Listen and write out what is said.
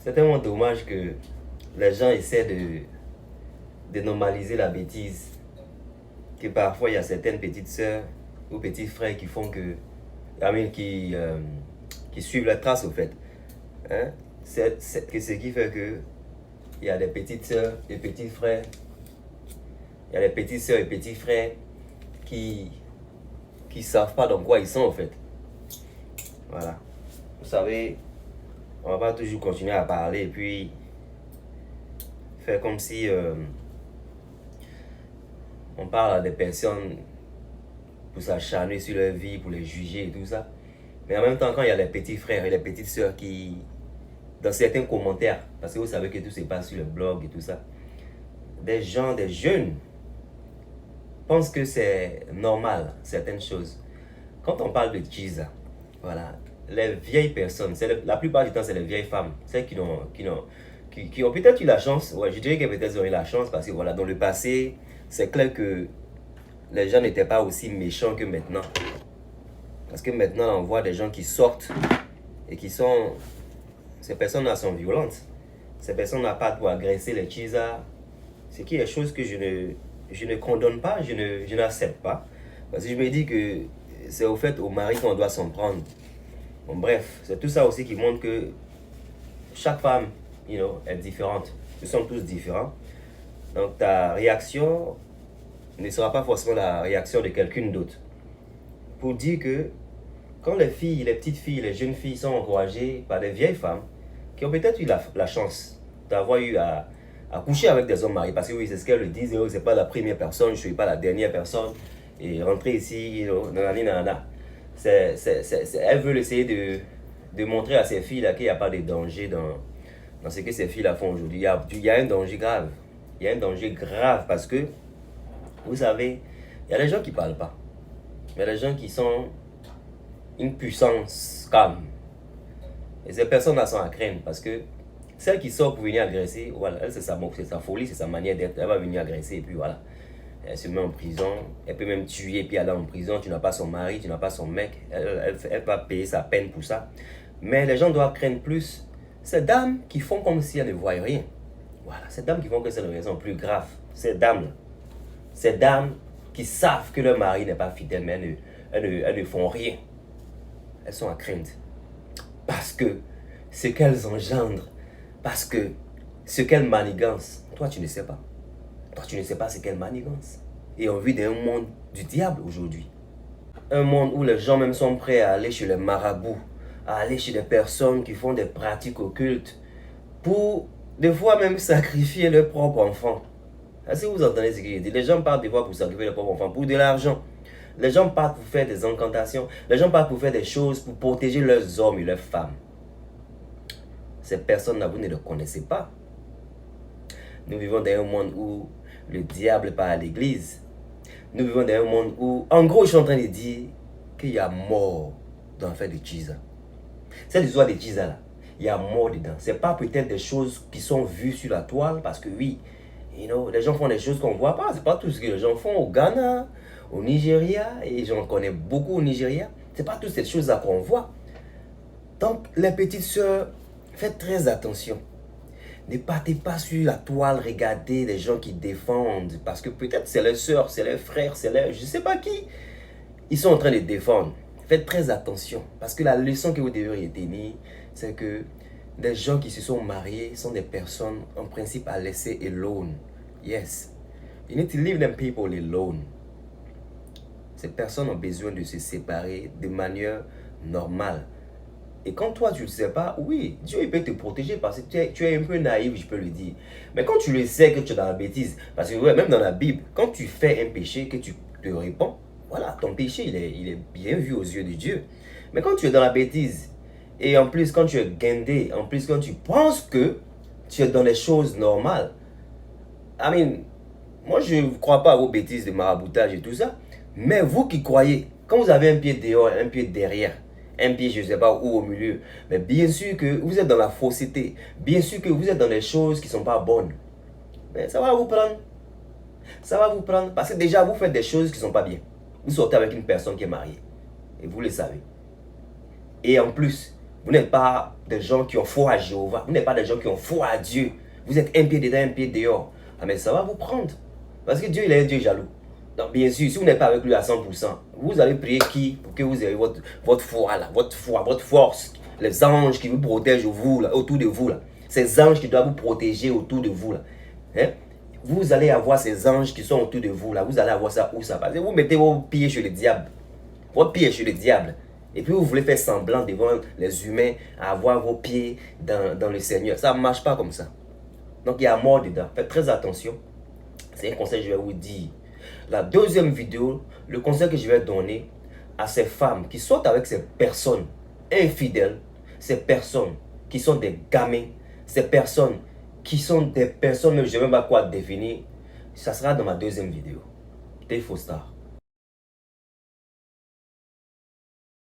C'est tellement dommage que les gens essaient de normaliser la bêtise. Que parfois il y a certaines petites sœurs ou petits frères qui font que. Qui suivent la trace au fait. Hein? C'est ce qui fait que il y a des petites sœurs et petits frères. Il y a des petites sœurs et petits frères qui savent pas dans quoi ils sont en fait. Voilà. Vous savez, on va pas toujours continuer à parler et puis faire comme si on parle à des personnes pour s'acharner sur leur vie, pour les juger et tout ça. Mais en même temps, quand il y a les petits frères et les petites sœurs qui, dans certains commentaires, parce que vous savez que tout se passe sur le blog et tout ça, des gens, des jeunes, pensent que c'est normal, certaines choses. Quand on parle de Jesus, voilà, les vieilles personnes, la plupart du temps, c'est les vieilles femmes, celles qui ont peut-être eu la chance, ouais, je dirais que peut-être ont eu la chance, parce que voilà, dans le passé, c'est clair que les gens n'étaient pas aussi méchants que maintenant. Parce que maintenant, on voit des gens qui sortent et qui sont... Ces personnes-là sont violentes. Ces personnes-là partent pour agresser les chisas. Ce qui est chose que je ne condamne pas, je n'accepte pas. Parce que je me dis que c'est au fait au mari qu'on doit s'en prendre. Bon, bref, c'est tout ça aussi qui montre que chaque femme, est différente. Nous sommes tous différents. Donc ta réaction ne sera pas forcément la réaction de quelqu'un d'autre. Pour dire que quand les filles, les petites filles, les jeunes filles sont encouragées par des vieilles femmes qui ont peut-être eu la chance d'avoir eu à coucher avec des hommes mariés, parce que oui, c'est ce qu'elles disent, c'est pas la première personne, je ne suis pas la dernière personne, et rentrer ici, nanana. Elles veulent essayer de montrer à ces filles-là qu'il n'y a pas de danger dans ce que ces filles-là font aujourd'hui. Il y a un danger grave. Il y a un danger grave parce que, vous savez, il y a des gens qui ne parlent pas. Il y a des gens qui sont une puissance calme. Et ces personnes-là sont à craindre parce que celle qui sort pour venir agresser, voilà, elle, c'est sa folie, c'est sa manière d'être. Elle va venir agresser et puis voilà. Elle se met en prison, elle peut même tuer et puis aller en prison. Tu n'as pas son mari, tu n'as pas son mec. Elle va payer sa peine pour ça. Mais les gens doivent craindre plus ces dames qui font comme si elles ne voient rien. Voilà, ces dames qui font que c'est une raison plus grave. Ces dames qui savent que leur mari n'est pas fidèle, mais elles ne font rien. Elles sont à craindre. Parce que ce qu'elles engendrent, parce que ce qu'elles manigancent, toi tu ne sais pas. Toi tu ne sais pas ce qu'elles manigancent. Et on vit dans un monde du diable aujourd'hui. Un monde où les gens même sont prêts à aller chez les marabouts, à aller chez des personnes qui font des pratiques occultes, pour des fois même sacrifier leur propre enfant. Est-ce que vous entendez ce que je dis? Les gens partent des fois pour sacrifier leur propre enfant, pour de l'argent. Les gens partent pour faire des incantations. Les gens partent pour faire des choses pour protéger leurs hommes et leurs femmes. Ces personnes-là, vous ne les connaissez pas. Nous vivons dans un monde où le diable part à l'église. Nous vivons dans un monde où, en gros, je suis en train de dire qu'il y a mort dans l'affaire de Jesus. Cette histoire de Jesus là, il y a mort dedans. Ce n'est pas peut-être des choses qui sont vues sur la toile, parce que oui, les gens font des choses qu'on ne voit pas. Ce n'est pas tout ce que les gens font au Ghana, au Nigeria, et j'en connais beaucoup au Nigeria. Ce n'est pas toutes ces choses-là qu'on voit. Donc, les petites sœurs, faites très attention. Ne partez pas sur la toile, regardez les gens qui défendent, parce que peut-être c'est leurs sœurs, c'est leurs frères, c'est leurs... je ne sais pas qui. Ils sont en train de défendre. Faites très attention, parce que la leçon que vous devez retenir, c'est que des gens qui se sont mariés sont des personnes en principe à laisser alone. Yes. You need to leave them people alone. Ces personnes ont besoin de se séparer de manière normale. Et quand toi tu ne le sais pas, oui, Dieu il peut te protéger parce que tu es un peu naïf, je peux le dire. Mais quand tu le sais que tu es dans la bêtise, parce que ouais, même dans la Bible, quand tu fais un péché, que tu te réponds, voilà, ton péché il est bien vu aux yeux de Dieu. Mais quand tu es dans la bêtise, et en plus quand tu es guindé, en plus quand tu penses que tu es dans les choses normales, moi je ne crois pas à vos bêtises de maraboutage et tout ça, mais vous qui croyez, quand vous avez un pied dehors, un pied derrière, un pied, je ne sais pas où au milieu, mais bien sûr que vous êtes dans la fausseté, bien sûr que vous êtes dans des choses qui ne sont pas bonnes. Mais ça va vous prendre. Ça va vous prendre, parce que déjà vous faites des choses qui ne sont pas bien. Vous sortez avec une personne qui est mariée, et vous le savez. Et en plus, Vous n'êtes pas des gens qui ont foi à Jéhovah. Vous n'êtes pas des gens qui ont foi à Dieu. Vous êtes un pied dedans, un pied dehors. Ah mais ça va vous prendre. Parce que Dieu, il est un Dieu jaloux. Donc bien sûr, si vous n'êtes pas avec lui à 100%, vous allez prier qui pour que vous ayez votre foi là, votre foi, votre force. Les anges qui vous protègent vous, là, autour de vous. Là. Ces anges qui doivent vous protéger autour de vous. Là. Hein? Vous allez avoir ces anges qui sont autour de vous. Là. Vous allez avoir ça où ça? Parce que vous mettez vos pieds chez le diable. Votre pied est chez le diable. Et puis vous voulez faire semblant devant les humains à avoir vos pieds dans le Seigneur. Ça ne marche pas comme ça. Donc il y a mort dedans. Faites très attention. C'est un conseil que je vais vous dire. La deuxième vidéo, le conseil que je vais donner à ces femmes qui sont avec ces personnes infidèles, ces personnes qui sont des gamins, ces personnes qui sont des personnes, je ne sais même pas quoi définir, ça sera dans ma deuxième vidéo. Des faux stars.